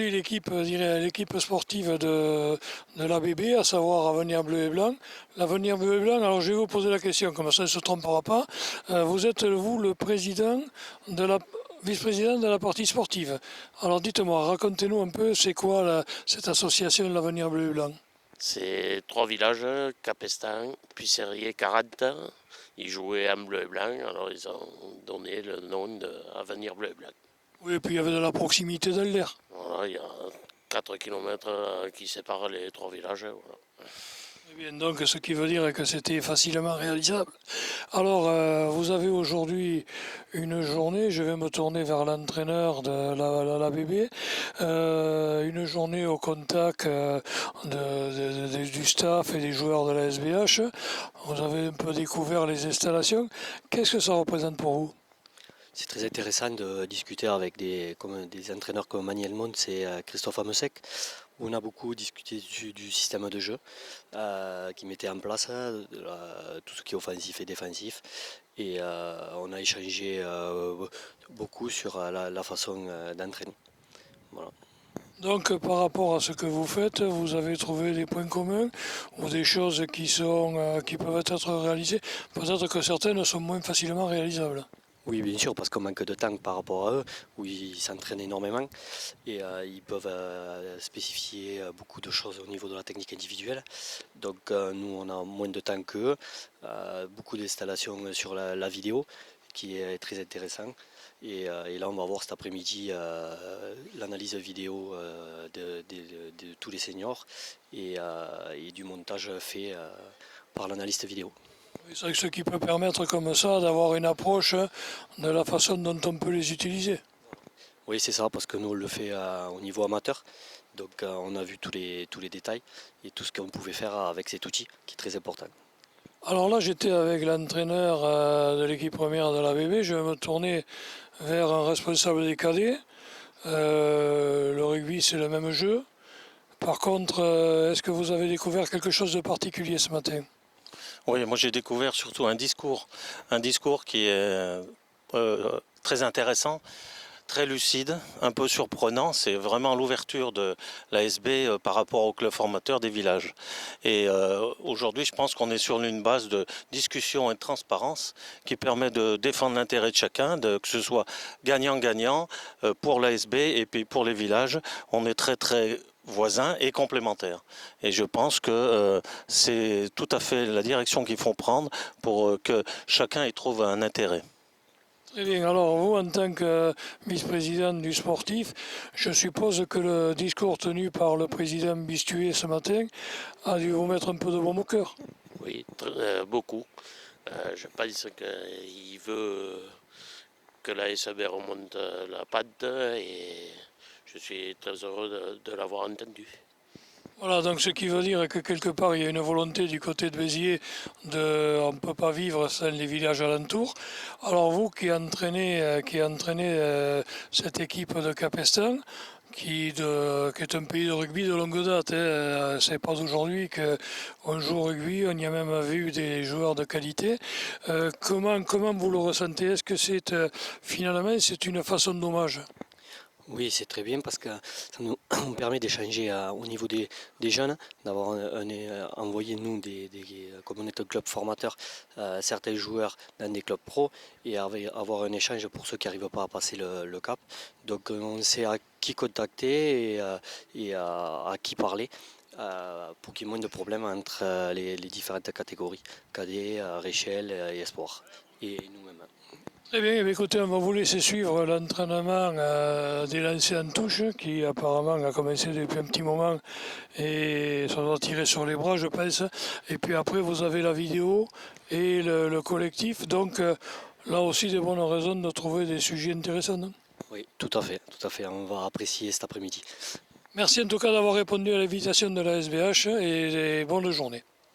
L'équipe sportive de l'ABB, à savoir Avenir Bleu et Blanc. L'Avenir Bleu et Blanc, alors je vais vous poser la question, comme ça ne se trompera pas. Vous êtes, vous, le président de la vice-président de la partie sportive. Alors dites-moi, racontez-nous un peu, c'est quoi cette association l'Avenir Bleu et Blanc? C'est 3 villages, Capestan, Puisserrier, 40. Ils jouaient en bleu et blanc, alors ils ont donné le nom d'Avenir Bleu et Blanc. Oui, et puis il y avait de la proximité dans l'air. Voilà, il y a 4 km qui séparent les 3 villages. Voilà. Eh bien, donc, ce qui veut dire que c'était facilement réalisable. Alors, vous avez aujourd'hui une journée, je vais me tourner vers l'entraîneur de l'ABB, une journée au contact du staff et des joueurs de la SBH. Vous avez un peu découvert les installations. Qu'est-ce que ça représente pour vous? C'est très intéressant de discuter avec des entraîneurs comme Manuel Mont et Christophe Amesec, où on a beaucoup discuté du système de jeu qui mettait en place, tout ce qui est offensif et défensif. Et on a échangé beaucoup sur la façon d'entraîner. Voilà. Donc, par rapport à ce que vous faites, vous avez trouvé des points communs ou des choses qui peuvent être réalisées. Peut-être que certaines sont moins facilement réalisables. Oui, bien sûr, parce qu'on manque de temps par rapport à eux, où ils s'entraînent énormément et ils peuvent spécifier beaucoup de choses au niveau de la technique individuelle. Donc nous, on a moins de temps qu'eux, beaucoup d'installations sur la vidéo, qui est très intéressant. Et là, on va voir cet après-midi l'analyse vidéo de tous les seniors et du montage fait par l'analyste vidéo. C'est vrai que ce qui peut permettre comme ça d'avoir une approche de la façon dont on peut les utiliser. Oui, c'est ça, parce que nous, on le fait au niveau amateur. Donc on a vu tous les détails et tout ce qu'on pouvait faire avec cet outil, qui est très important. Alors là, j'étais avec l'entraîneur de l'équipe première de l'ABB. Je vais me tourner vers un responsable des cadets. Le rugby, c'est le même jeu. Par contre, est-ce que vous avez découvert quelque chose de particulier ce matin? Oui, moi j'ai découvert surtout un discours qui est très intéressant, très lucide, un peu surprenant. C'est vraiment l'ouverture de l'ASB par rapport au club formateur des villages. Et aujourd'hui, je pense qu'on est sur une base de discussion et de transparence qui permet de défendre l'intérêt de chacun, que ce soit gagnant-gagnant pour l'ASB et puis pour les villages. On est très voisins et complémentaires. Et je pense que c'est tout à fait la direction qu'il faut prendre pour que chacun y trouve un intérêt. Très bien. Alors vous, en tant que vice-président du sportif, je suppose que le discours tenu par le président Bistuet ce matin a dû vous mettre un peu de baume au cœur. Oui, beaucoup. Je pense qu'il veut que la SAB remonte la patte et je suis très heureux de l'avoir entendu. Voilà, donc ce qui veut dire que quelque part il y a une volonté du côté de Béziers on ne peut pas vivre sans les villages alentours. Alors vous qui entraînez cette équipe de Capestan, qui est un pays de rugby de longue date, c'est pas aujourd'hui qu'on joue au rugby, on y a même vu des joueurs de qualité. Comment vous le ressentez? Est-ce que finalement c'est une façon d'hommage? Oui, c'est très bien parce que ça nous permet d'échanger au niveau des jeunes, d'avoir envoyé nous, comme on est un club formateur, certains joueurs dans des clubs pro et avoir un échange pour ceux qui n'arrivent pas à passer le cap. Donc on sait à qui contacter et à qui parler pour qu'il y ait moins de problèmes entre les différentes catégories, cadets, réchelle et espoir, et nous-mêmes. Très bien, écoutez, on va vous laisser suivre l'entraînement des lancers en touche qui apparemment a commencé depuis un petit moment et ça doit tirer sur les bras je pense. Et puis après vous avez la vidéo et le collectif, donc là aussi des bonnes raisons de trouver des sujets intéressants. Non? Oui, tout à fait, on va apprécier cet après-midi. Merci en tout cas d'avoir répondu à l'invitation de la SBH et bonne journée.